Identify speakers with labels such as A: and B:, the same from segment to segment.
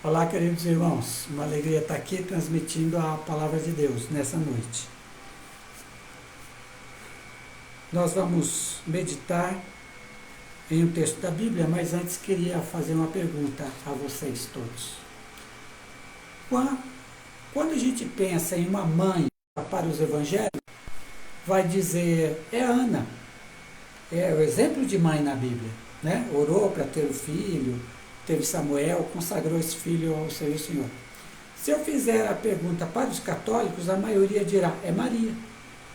A: Olá, queridos irmãos, uma alegria estar aqui transmitindo a palavra de Deus nessa noite. Nós vamos meditar em um texto da Bíblia, mas antes queria fazer uma pergunta a vocês todos. Quando a gente pensa em uma mãe para os evangelhos, vai dizer, é Ana, é o exemplo de mãe na Bíblia, né? Orou para ter o filho, teve Samuel, consagrou esse filho ao Senhor. Se eu fizer a pergunta para os católicos, a maioria dirá, é Maria,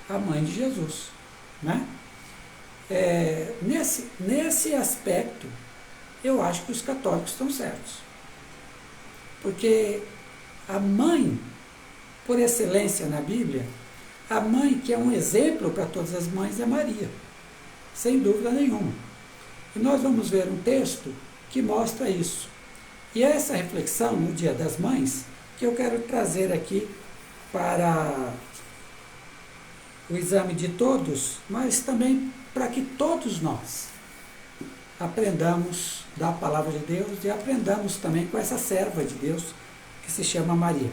A: a mãe de Jesus. Né? Nesse aspecto, eu acho que os católicos estão certos. Porque a mãe, por excelência na Bíblia, a mãe que é um exemplo para todas as mães é Maria, sem dúvida nenhuma. E nós vamos ver um texto que mostra isso. E é essa reflexão no Dia das Mães que eu quero trazer aqui para o exame de todos, mas também para que todos nós aprendamos da palavra de Deus e aprendamos também com essa serva de Deus que se chama Maria.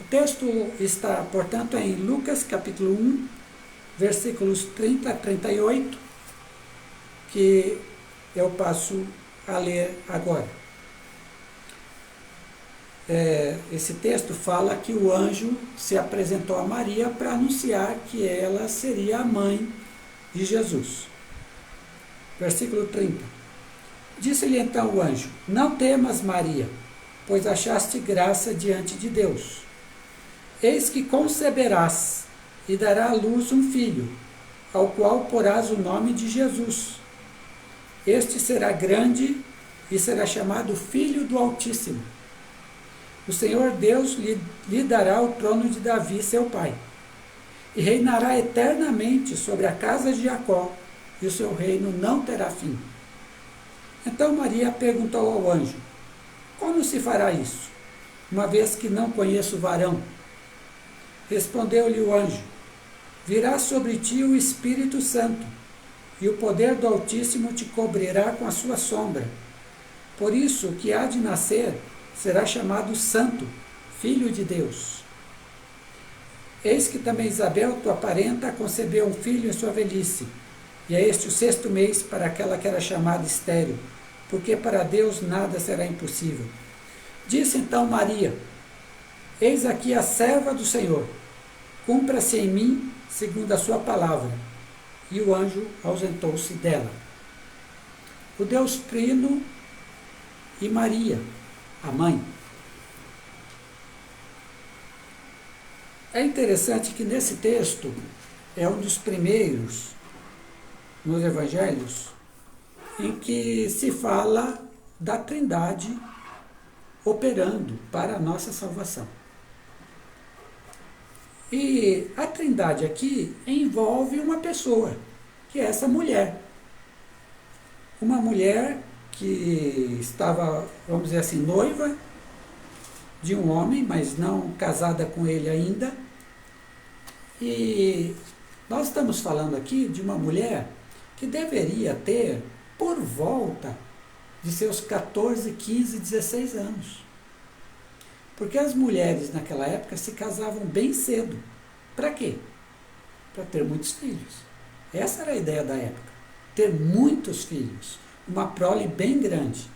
A: O texto está, portanto, em Lucas capítulo 1, versículos 30 a 38, que eu passo a ler agora. Esse texto fala que o anjo se apresentou a Maria para anunciar que ela seria a mãe de Jesus. Versículo 30. Disse-lhe então o anjo, não temas, Maria, pois achaste graça diante de Deus. Eis que conceberás e dará à luz um filho, ao qual porás o nome de Jesus. Este será grande e será chamado Filho do Altíssimo. O Senhor Deus lhe dará o trono de Davi, seu pai, e reinará eternamente sobre a casa de Jacó, e o seu reino não terá fim. Então Maria perguntou ao anjo, como se fará isso, uma vez que não conheço varão? Respondeu-lhe o anjo, virá sobre ti o Espírito Santo, e o poder do Altíssimo te cobrirá com a sua sombra. Por isso, o que há de nascer será chamado Santo, Filho de Deus. Eis que também Isabel, tua parenta, concebeu um filho em sua velhice, e é este o 6º mês para aquela que era chamada estéril, porque para Deus nada será impossível. Disse então Maria, eis aqui a serva do Senhor, cumpra-se em mim segundo a sua palavra. E o anjo ausentou-se dela. O Deus Trino e Maria, a mãe. É interessante que nesse texto é um dos primeiros nos evangelhos em que se fala da Trindade operando para a nossa salvação. E a Trindade aqui envolve uma pessoa, que é essa mulher. Uma mulher que estava, vamos dizer assim, noiva de um homem, mas não casada com ele ainda. E nós estamos falando aqui de uma mulher que deveria ter por volta de seus 14, 15, 16 anos. Porque as mulheres naquela época se casavam bem cedo. Para quê? Para ter muitos filhos. Essa era a ideia da época. Ter muitos filhos. Uma prole bem grande.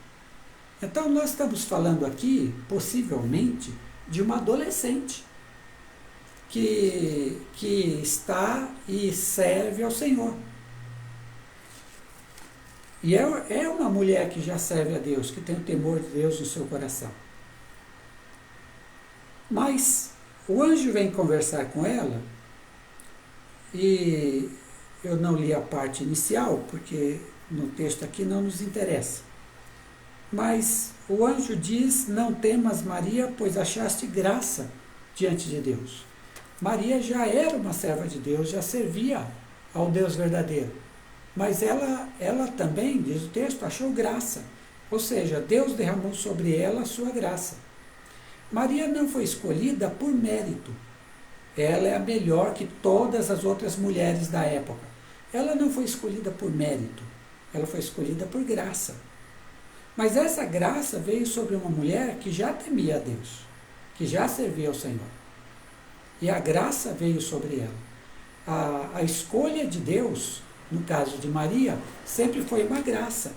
A: Então nós estamos falando aqui, possivelmente, de uma adolescente que está e serve ao Senhor. E é uma mulher que já serve a Deus, que tem o temor de Deus no seu coração. Mas o anjo vem conversar com ela, e eu não li a parte inicial, porque no texto aqui não nos interessa. Mas o anjo diz, não temas, Maria, pois achaste graça diante de Deus. Maria já era uma serva de Deus, já servia ao Deus verdadeiro. Mas ela também, diz o texto, achou graça. Ou seja, Deus derramou sobre ela a sua graça. Maria não foi escolhida por mérito. Ela é a melhor que todas as outras mulheres da época. Ela não foi escolhida por mérito. Ela foi escolhida por graça. Mas essa graça veio sobre uma mulher que já temia a Deus, que já servia ao Senhor. E a graça veio sobre ela. A escolha de Deus, no caso de Maria, sempre foi uma graça.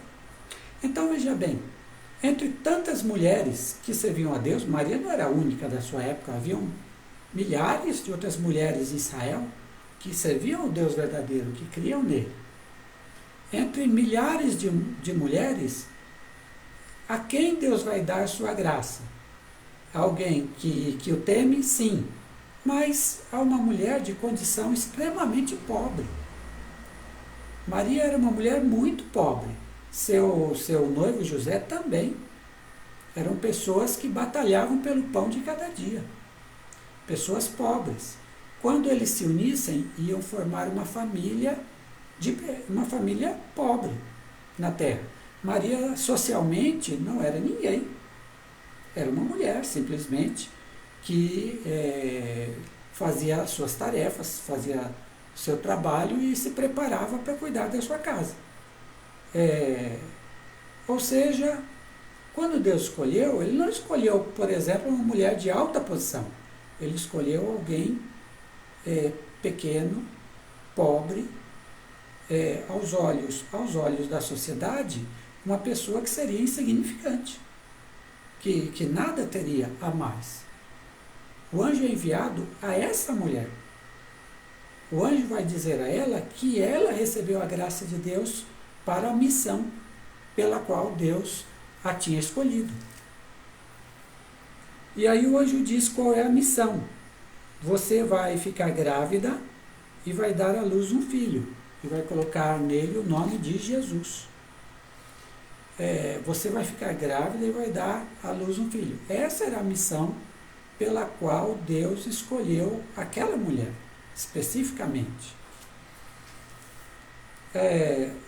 A: Então veja bem, entre tantas mulheres que serviam a Deus, Maria não era a única da sua época, haviam milhares de outras mulheres em Israel que serviam ao Deus verdadeiro, que criam nele. Entre milhares de mulheres, a quem Deus vai dar sua graça? Alguém que o teme? Sim, mas a uma mulher de condição extremamente pobre. Maria era uma mulher muito pobre. Seu noivo José também. Eram pessoas que batalhavam pelo pão de cada dia. Pessoas pobres. Quando eles se unissem, iam formar uma família pobre na terra. Maria, socialmente, não era ninguém. Era uma mulher, simplesmente, que fazia as suas tarefas, fazia o seu trabalho e se preparava para cuidar da sua casa. Ou seja, quando Deus escolheu, Ele não escolheu, por exemplo, uma mulher de alta posição. Ele escolheu alguém pequeno, pobre, aos olhos da sociedade, uma pessoa que seria insignificante, que nada teria a mais. O anjo é enviado a essa mulher. O anjo vai dizer a ela que ela recebeu a graça de Deus para a missão pela qual Deus a tinha escolhido. E aí o anjo diz qual é a missão. Você vai ficar grávida e vai dar à luz um filho, e vai colocar nele o nome de Jesus. Você vai ficar grávida e vai dar à luz um filho. Essa era a missão pela qual Deus escolheu aquela mulher, especificamente.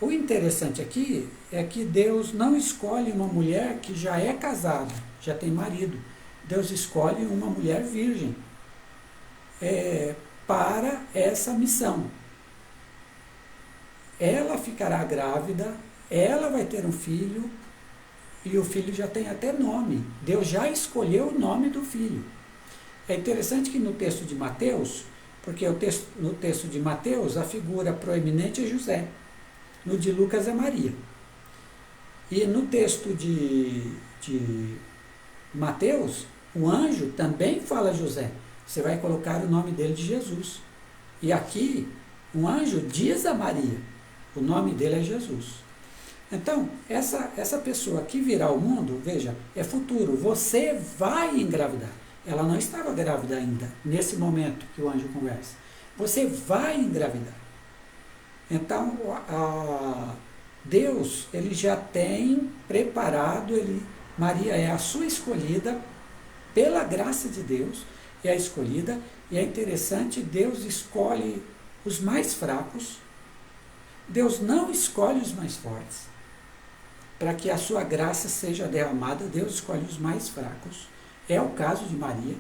A: O interessante aqui é que Deus não escolhe uma mulher que já é casada, já tem marido. Deus escolhe uma mulher virgem para essa missão. Ela ficará grávida, ela vai ter um filho, e o filho já tem até nome. Deus já escolheu o nome do filho. É interessante que no texto de Mateus, porque no texto de Mateus a figura proeminente é José, no de Lucas é Maria. E no texto de Mateus, o anjo também fala José. Você vai colocar o nome dele de Jesus. E aqui, um anjo diz a Maria, o nome dele é Jesus. Então, essa pessoa que virá ao mundo, veja, é futuro, você vai engravidar. Ela não estava grávida ainda, nesse momento que o anjo conversa. Você vai engravidar. Então, Deus, ele já tem preparado, Maria é a sua escolhida, pela graça de Deus, é a escolhida, e é interessante, Deus escolhe os mais fracos, Deus não escolhe os mais fortes. Para que a sua graça seja derramada, Deus escolhe os mais fracos. É o caso de Maria.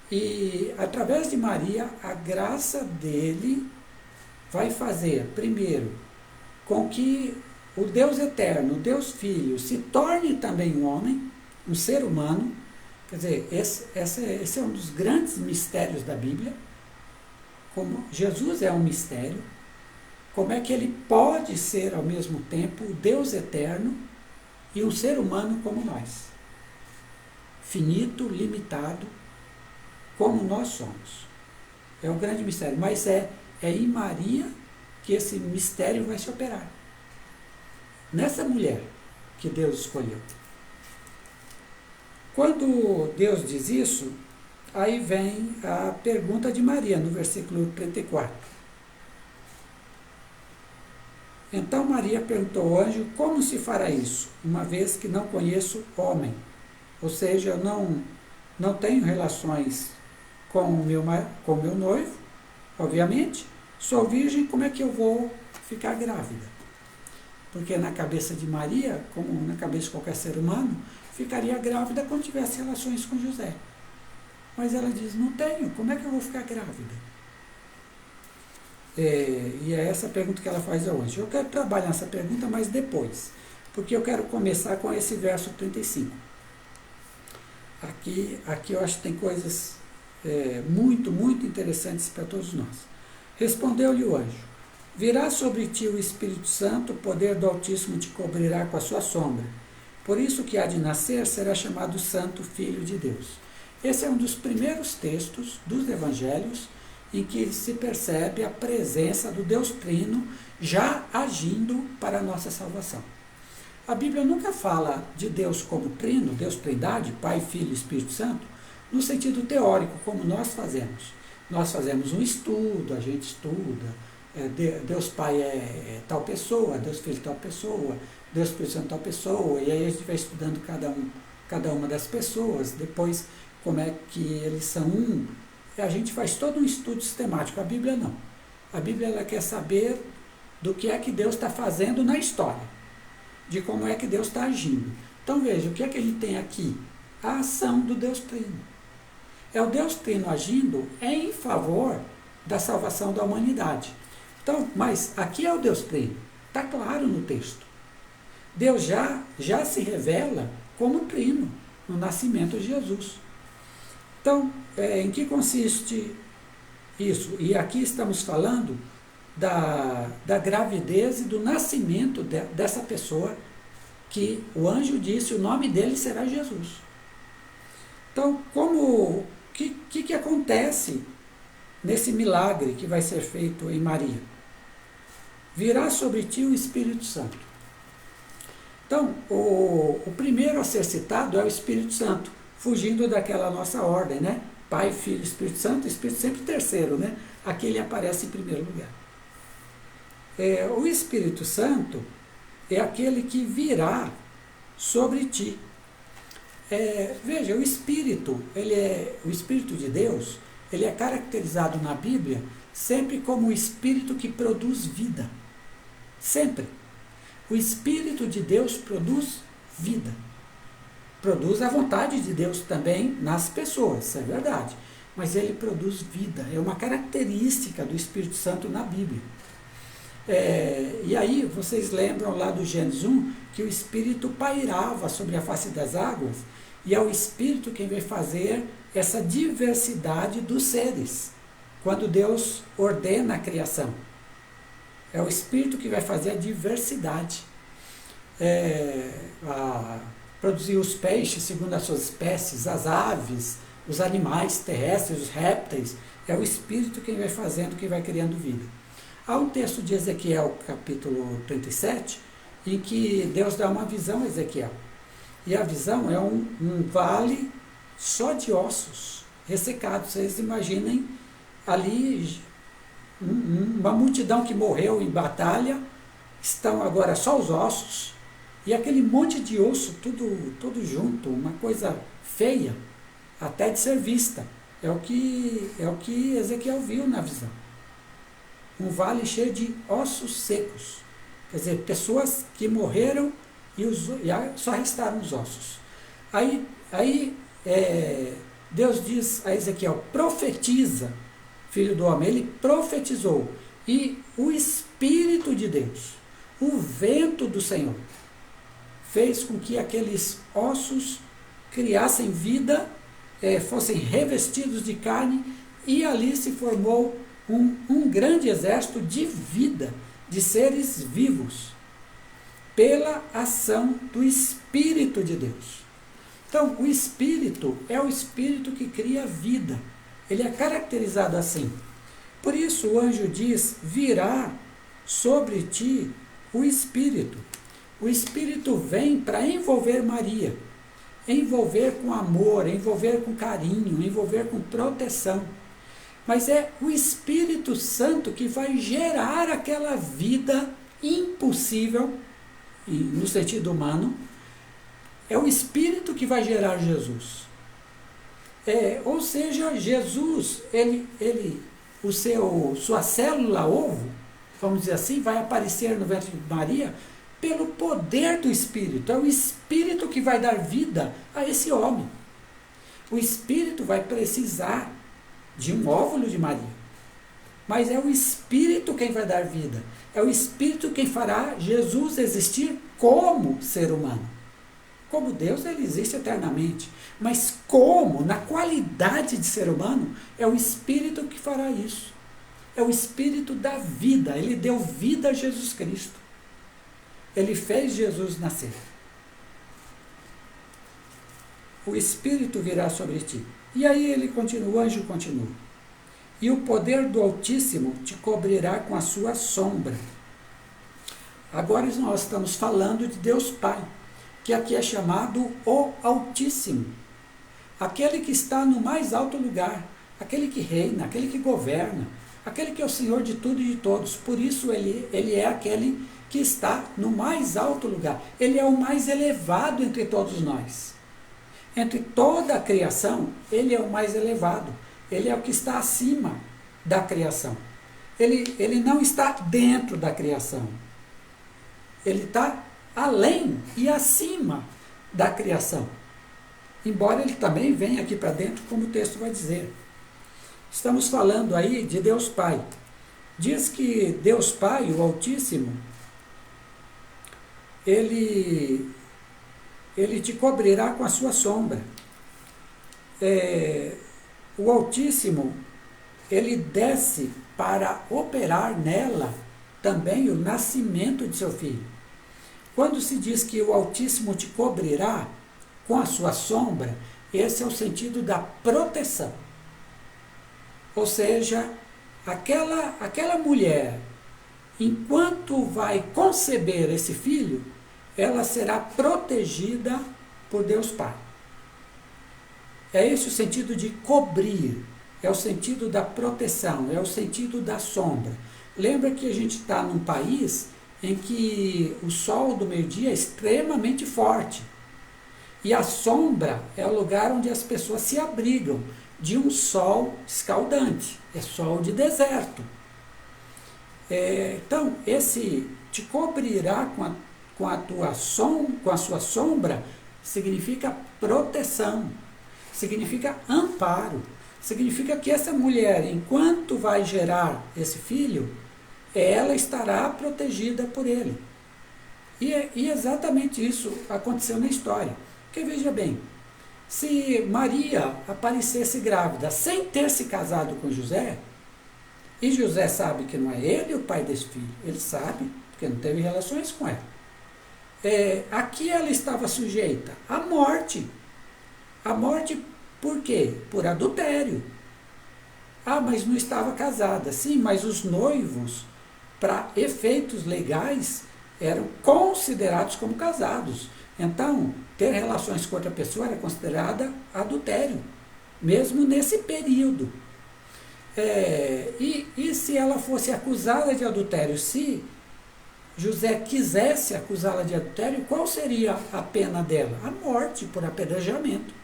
A: E, através de Maria, a graça dele vai fazer, primeiro, com que o Deus eterno, o Deus Filho, se torne também um homem, um ser humano. Quer dizer, esse é um dos grandes mistérios da Bíblia. Como Jesus é um mistério, como é que ele pode ser ao mesmo tempo o Deus eterno e um ser humano como nós? Finito, limitado, como nós somos. É um grande mistério, mas é em Maria que esse mistério vai se operar. Nessa mulher que Deus escolheu. Quando Deus diz isso, aí vem a pergunta de Maria, no versículo 34. Então Maria perguntou ao anjo, como se fará isso, uma vez que não conheço homem? Ou seja, eu não tenho relações com o meu noivo, obviamente, sou virgem, como é que eu vou ficar grávida? Porque na cabeça de Maria, como na cabeça de qualquer ser humano, ficaria grávida quando tivesse relações com José. Mas ela diz, não tenho, como é que eu vou ficar grávida? E é essa pergunta que ela faz ao anjo. Eu quero trabalhar essa pergunta, mas depois. porque eu quero começar com esse verso 35. Aqui eu acho que tem coisas muito, muito interessantes para todos nós. Respondeu-lhe o anjo: virá sobre ti o Espírito Santo, o poder do Altíssimo te cobrirá com a sua sombra. Por isso que há de nascer será chamado Santo Filho de Deus. Esse é um dos primeiros textos dos evangelhos em que se percebe a presença do Deus Trino já agindo para a nossa salvação. A Bíblia nunca fala de Deus como Trino, Deus Trindade, Pai, Filho e Espírito Santo, no sentido teórico, como nós fazemos. Nós fazemos um estudo, a gente estuda, Deus Pai é tal pessoa, Deus Filho é tal pessoa, Deus Espírito Santo é tal pessoa, e aí a gente vai estudando cada uma das pessoas, depois como é que eles são um. A gente faz todo um estudo sistemático. A Bíblia não. A Bíblia ela quer saber do que é que Deus está fazendo na história, de como é que Deus está agindo. Então veja, o que é que a gente tem aqui? A ação do Deus Trino. É o Deus Trino agindo em favor da salvação da humanidade. Então, mas aqui é o Deus Trino. Está claro no texto. Deus já se revela como Trino no nascimento de Jesus. Então, em que consiste isso? E aqui estamos falando da gravidez e do nascimento dessa pessoa, que o anjo disse, o nome dele será Jesus. Então, o que acontece nesse milagre que vai ser feito em Maria? Virá sobre ti o Espírito Santo. Então, o primeiro a ser citado é o Espírito Santo, fugindo daquela nossa ordem, né? Pai, Filho, Espírito Santo, Espírito sempre terceiro, né? Aqui ele aparece em primeiro lugar. O Espírito Santo é aquele que virá sobre ti. Veja, o Espírito de Deus, ele é caracterizado na Bíblia sempre como o Espírito que produz vida. Sempre. O Espírito de Deus produz vida. Produz a vontade de Deus também nas pessoas, isso é verdade. Mas ele produz vida, é uma característica do Espírito Santo na Bíblia. E aí, vocês lembram lá do Gênesis 1, que o Espírito pairava sobre a face das águas, e é o Espírito quem vai fazer essa diversidade dos seres, quando Deus ordena a criação. É o Espírito que vai fazer a diversidade. Produzir os peixes segundo as suas espécies, as aves, os animais terrestres, os répteis, é o Espírito quem vai fazendo, quem vai criando vida. Há um texto de Ezequiel, capítulo 37, em que Deus dá uma visão a Ezequiel. E a visão é um vale só de ossos ressecados. Vocês imaginem ali uma multidão que morreu em batalha, estão agora só os ossos, e aquele monte de osso, tudo junto, uma coisa feia, até de ser vista. É o que Ezequiel viu na visão. Um vale cheio de ossos secos. Quer dizer, pessoas que morreram e só restaram os ossos. Aí Deus diz a Ezequiel, profetiza, filho do homem. Ele profetizou. E o Espírito de Deus, o vento do Senhor, fez com que aqueles ossos criassem vida, fossem revestidos de carne, e ali se formou um grande exército de vida, de seres vivos, pela ação do Espírito de Deus. Então, o Espírito é o Espírito que cria vida. Ele é caracterizado assim. Por isso o anjo diz, virá sobre ti o Espírito. O Espírito vem para envolver Maria, envolver com amor, envolver com carinho, envolver com proteção. Mas é o Espírito Santo que vai gerar aquela vida impossível, no sentido humano. É o Espírito que vai gerar Jesus. Ou seja, Jesus, sua célula ovo, vamos dizer assim, vai aparecer no ventre de Maria pelo poder do Espírito. É o Espírito que vai dar vida a esse homem. O Espírito vai precisar de um óvulo de Maria. mas é o Espírito quem vai dar vida. É o Espírito quem fará Jesus existir como ser humano. Como Deus, ele existe eternamente. Mas como, na qualidade de ser humano, é o Espírito que fará isso. É o Espírito da vida. Ele deu vida a Jesus Cristo. Ele fez Jesus nascer. O Espírito virá sobre ti. E aí ele continua, o anjo continua. E o poder do Altíssimo te cobrirá com a sua sombra. Agora nós estamos falando de Deus Pai, que aqui é chamado o Altíssimo. Aquele que está no mais alto lugar, aquele que reina, aquele que governa, aquele que é o Senhor de tudo e de todos. Por isso ele é aquele que está no mais alto lugar. Ele é o mais elevado entre todos nós. Entre toda a criação, ele é o mais elevado. Ele é o que está acima da criação. Ele não está dentro da criação. Ele está além e acima da criação. Embora ele também venha aqui para dentro, como o texto vai dizer. Estamos falando aí de Deus Pai. Diz que Deus Pai, o Altíssimo, ele te cobrirá com a sua sombra. O Altíssimo, ele desce para operar nela também o nascimento de seu filho. Quando se diz que o Altíssimo te cobrirá com a sua sombra, esse é o sentido da proteção. Ou seja, aquela mulher, enquanto vai conceber esse filho, ela será protegida por Deus Pai. É esse o sentido de cobrir, é o sentido da proteção, é o sentido da sombra. Lembra que a gente está num país em que o sol do meio-dia é extremamente forte. E a sombra é o lugar onde as pessoas se abrigam de um sol escaldante, é sol de deserto. Então, esse te cobrirá com a sua sombra, significa proteção, significa amparo, significa que essa mulher, enquanto vai gerar esse filho, ela estará protegida por ele. E exatamente isso aconteceu na história. Porque veja bem, se Maria aparecesse grávida sem ter se casado com José, e José sabe que não é ele o pai desse filho, ele sabe, porque não teve relações com ela. Aqui ela estava sujeita à morte. A morte por quê? Por adultério. Mas não estava casada. Sim, mas os noivos, para efeitos legais, eram considerados como casados. Então, ter relações com outra pessoa era considerada adultério, mesmo nesse período. E se ela fosse acusada de adultério, se José quisesse acusá-la de adultério, qual seria a pena dela? A morte por apedrejamento.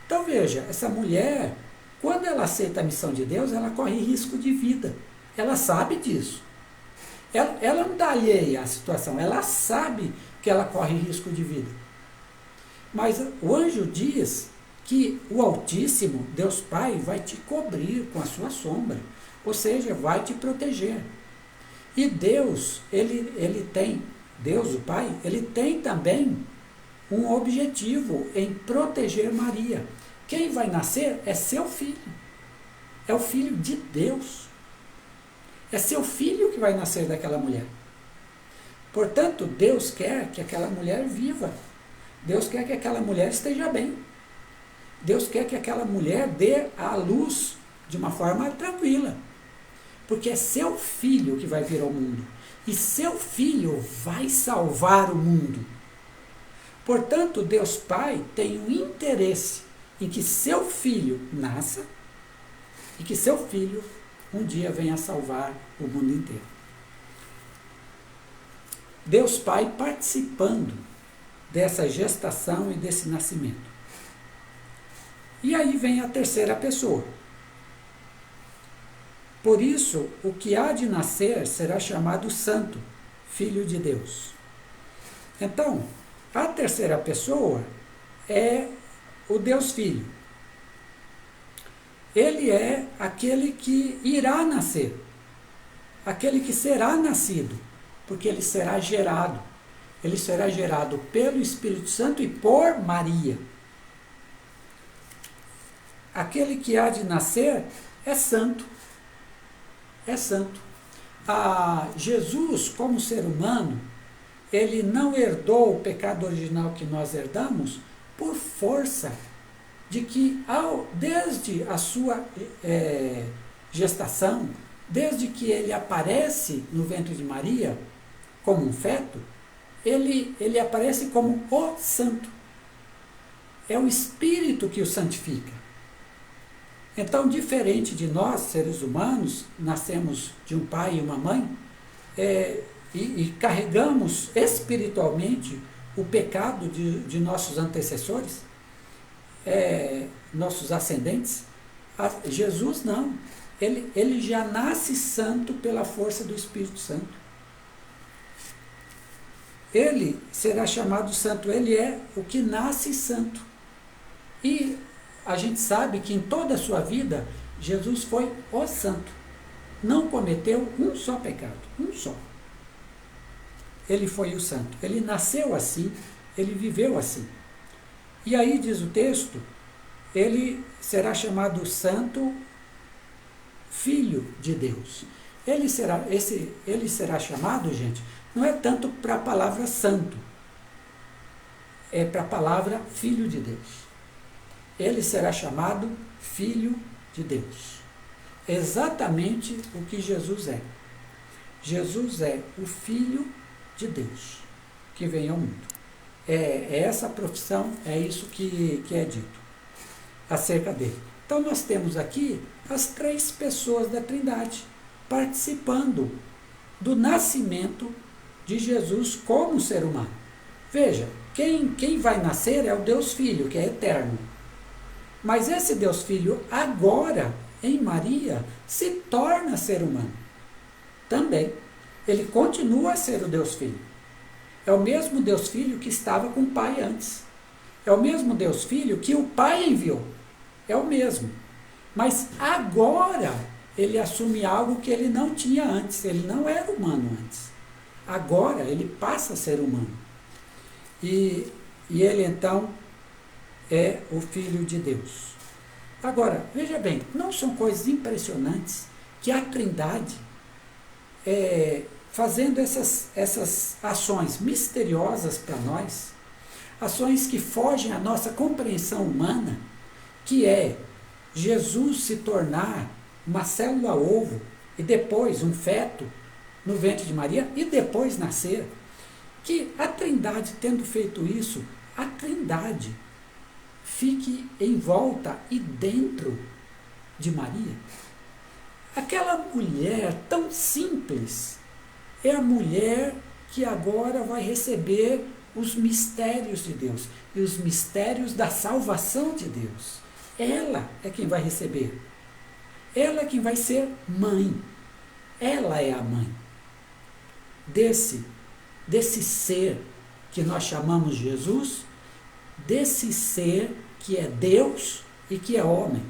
A: Então veja, essa mulher, quando ela aceita a missão de Deus, ela corre risco de vida. Ela sabe disso. Ela não está alheia à situação, ela sabe que ela corre risco de vida. Mas o anjo diz que o Altíssimo, Deus Pai, vai te cobrir com a sua sombra, ou seja, vai te proteger. E Deus, ele tem, Deus o Pai, ele tem também um objetivo em proteger Maria. Quem vai nascer é seu filho, é o filho de Deus. É seu filho que vai nascer daquela mulher. Portanto, Deus quer que aquela mulher viva. Deus quer que aquela mulher esteja bem. Deus quer que aquela mulher dê à luz de uma forma tranquila. Porque é seu filho que vai vir ao mundo. E seu filho vai salvar o mundo. Portanto, Deus Pai tem um interesse em que seu filho nasça e que seu filho um dia venha salvar o mundo inteiro. Deus Pai participando dessa gestação e desse nascimento. E aí vem a terceira pessoa. Por isso, o que há de nascer será chamado Santo, Filho de Deus. Então, a terceira pessoa é o Deus Filho. Ele é aquele que irá nascer, aquele que será nascido, porque ele será gerado. Ele será gerado pelo Espírito Santo e por Maria. Aquele que há de nascer é santo. É santo. Jesus, como ser humano, ele não herdou o pecado original que nós herdamos por força de que, desde a sua gestação, desde que ele aparece no ventre de Maria, como um feto, ele aparece como o santo. É o Espírito que o santifica. Então, diferente de nós, seres humanos, nascemos de um pai e uma mãe, e carregamos espiritualmente o pecado de nossos antecessores, nossos ascendentes. Jesus não. Ele já nasce santo pela força do Espírito Santo. Ele será chamado santo. Ele é o que nasce santo. E a gente sabe que em toda a sua vida, Jesus foi o santo. Não cometeu um só pecado. Um só. Ele foi o santo. Ele nasceu assim. Ele viveu assim. E aí diz o texto, ele será chamado santo filho de Deus. Ele será chamado, gente, não é tanto para a palavra santo, é para a palavra filho de Deus. Ele será chamado filho de Deus. Exatamente o que Jesus é. Jesus é o filho de Deus que vem ao mundo. É essa profissão, é isso que é dito acerca dele. Então nós temos aqui as 3 pessoas da Trindade participando do nascimento de Jesus como ser humano. Veja, quem vai nascer é o Deus Filho, que é eterno. Mas esse Deus Filho, agora, em Maria, se torna ser humano. Também. Ele continua a ser o Deus Filho. É o mesmo Deus Filho que estava com o Pai antes. É o mesmo Deus Filho que o Pai enviou. É o mesmo. Mas agora ele assume algo que ele não tinha antes. Ele não era humano antes. Agora ele passa a ser humano. E ele então é o Filho de Deus. Agora, veja bem, não são coisas impressionantes que a Trindade, fazendo essas ações misteriosas para nós, ações que fogem à nossa compreensão humana, que é Jesus se tornar uma célula ovo e depois um feto no ventre de Maria e depois nascer, que a Trindade, tendo feito isso, a Trindade fique em volta e dentro de Maria. Aquela mulher tão simples é a mulher que agora vai receber os mistérios de Deus e os mistérios da salvação de Deus. Ela é quem vai receber. Ela é quem vai ser mãe. Ela é a mãe desse ser que nós chamamos Jesus, desse ser que é Deus e que é homem.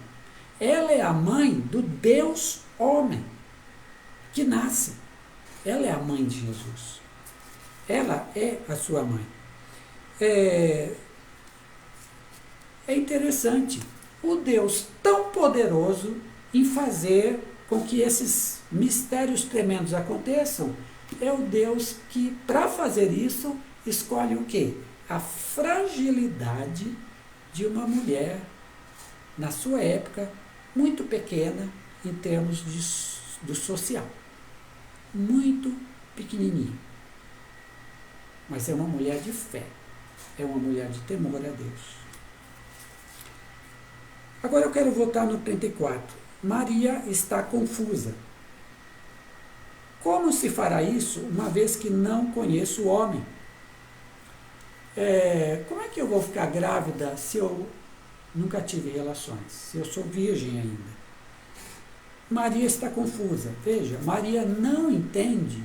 A: Ela é a mãe do Deus homem que nasce. Ela é a mãe de Jesus. Ela é a sua mãe. É interessante. O Deus tão poderoso em fazer com que esses mistérios tremendos aconteçam, é o Deus que, para fazer isso, escolhe o quê? A fragilidade de uma mulher, na sua época, muito pequena em termos do social. Muito pequenininha. Mas é uma mulher de fé. É uma mulher de temor a Deus. Agora eu quero voltar no 34. Maria está confusa. Como se fará isso, uma vez que não conheço o homem? Como é que eu vou ficar grávida se eu nunca tive relações? Se eu sou virgem ainda? Maria está confusa. Veja, Maria não entende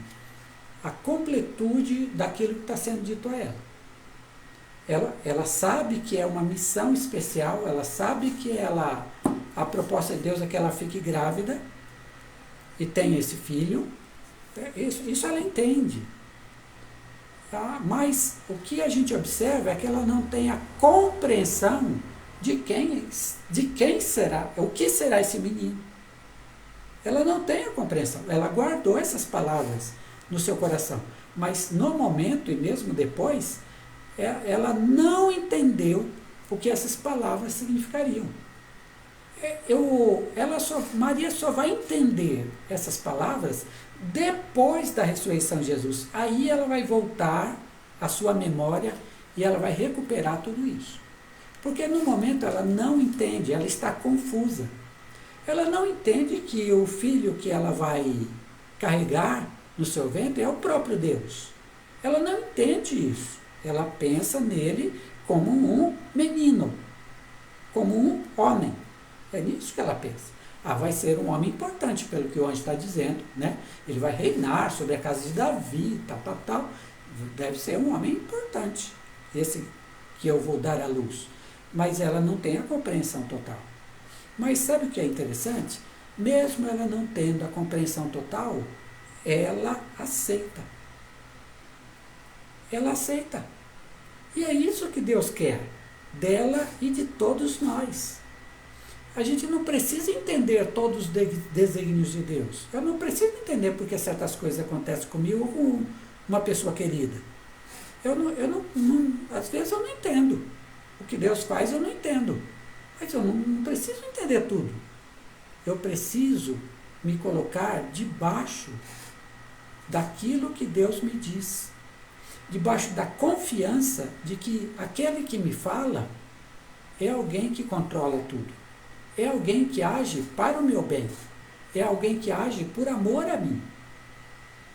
A: a completude daquilo que está sendo dito a ela. Ela sabe que é uma missão especial, ela sabe que ela a proposta de Deus é que ela fique grávida e tenha esse filho. Isso ela entende. Tá? Mas o que a gente observa é que ela não tem a compreensão de quem será, o que será esse menino. Ela não tem a compreensão. Ela guardou essas palavras no seu coração. Mas no momento e mesmo depois, ela não entendeu o que essas palavras significariam. Maria só vai entender essas palavras depois da ressurreição de Jesus. Aí ela vai voltar à sua memória e ela vai recuperar tudo isso. Porque no momento ela não entende, ela está confusa. Ela não entende que o filho que ela vai carregar no seu ventre é o próprio Deus. Ela não entende isso. Ela pensa nele como um menino, como um homem. É nisso que ela pensa. Vai ser um homem importante, pelo que o anjo está dizendo, né? Ele vai reinar sobre a casa de Davi, tal. Deve ser um homem importante, esse que eu vou dar à luz. Mas ela não tem a compreensão total. Mas sabe o que é interessante? Mesmo ela não tendo a compreensão total, ela aceita. Ela aceita. E é isso que Deus quer, dela e de todos nós. A gente não precisa entender todos os desígnios de Deus. Eu não preciso entender porque certas coisas acontecem comigo ou com uma pessoa querida. Às vezes eu não entendo. O que Deus faz eu não entendo. Mas eu não preciso entender tudo. Eu preciso me colocar debaixo daquilo que Deus me diz. Debaixo da confiança de que aquele que me fala é alguém que controla tudo. É alguém que age para o meu bem. É alguém que age por amor a mim.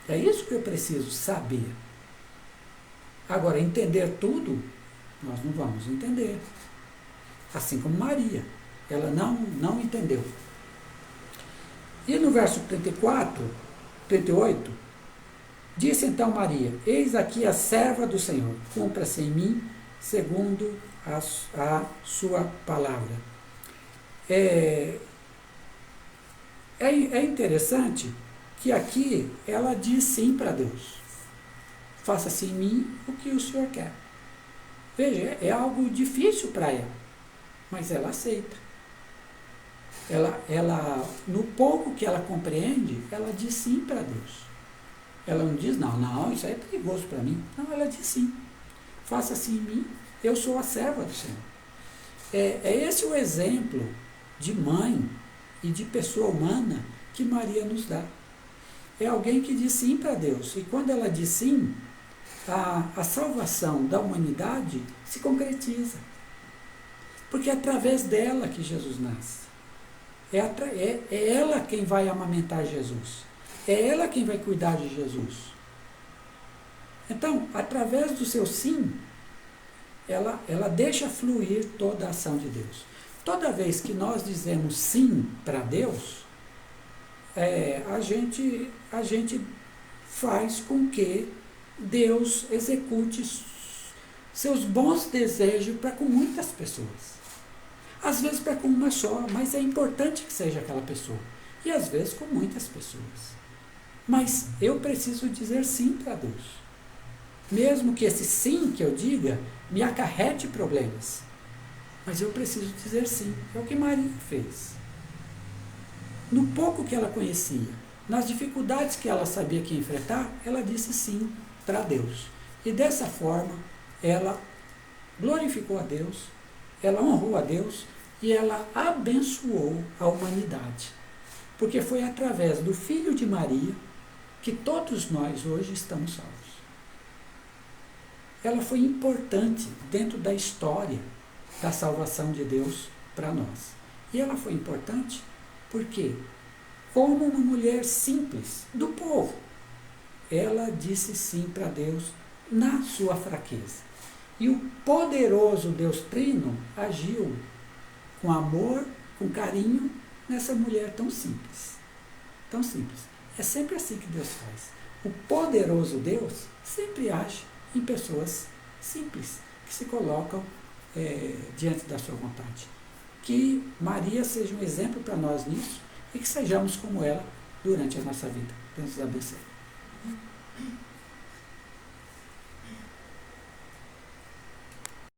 A: É isso que eu preciso saber. Agora, entender tudo, nós não vamos entender. Assim como Maria. Ela não entendeu. E no verso 34, 38, disse então Maria: eis aqui a serva do Senhor, cumpra-se em mim segundo a sua palavra. É interessante que aqui ela diz sim para Deus. Faça-se em mim o que o Senhor quer. Veja, é algo difícil para ela, mas ela aceita. No pouco que ela compreende, ela diz sim para Deus. Ela não diz, não, isso aí é perigoso para mim. Não, ela diz sim. Faça-se em mim, eu sou a serva do Senhor. É esse o exemplo de mãe e de pessoa humana que Maria nos dá. É alguém que diz sim para Deus. E quando ela diz sim, a salvação da humanidade se concretiza. Porque é através dela que Jesus nasce. É ela quem vai amamentar Jesus. É ela quem vai cuidar de Jesus. Então, através do seu sim, ela deixa fluir toda a ação de Deus. Toda vez que nós dizemos sim para Deus, a gente faz com que Deus execute seus bons desejos para com muitas pessoas. Às vezes para com uma só, mas é importante que seja aquela pessoa. E às vezes com muitas pessoas. Mas eu preciso dizer sim para Deus. Mesmo que esse sim que eu diga me acarrete problemas. Mas eu preciso dizer sim. É o que Maria fez. No pouco que ela conhecia, nas dificuldades que ela sabia que ia enfrentar, ela disse sim para Deus. E dessa forma, ela glorificou a Deus, ela honrou a Deus e ela abençoou a humanidade. Porque foi através do filho de Maria que todos nós hoje estamos salvos. Ela foi importante dentro da história da salvação de Deus para nós. E ela foi importante porque, como uma mulher simples do povo, ela disse sim para Deus na sua fraqueza. E o poderoso Deus Trino agiu com amor, com carinho, nessa mulher tão simples. Tão simples. É sempre assim que Deus faz. O poderoso Deus sempre age em pessoas simples, que se colocam diante da sua vontade. que Maria seja um exemplo para nós nisso e que sejamos como ela durante a nossa vida. Deus nos abençoe.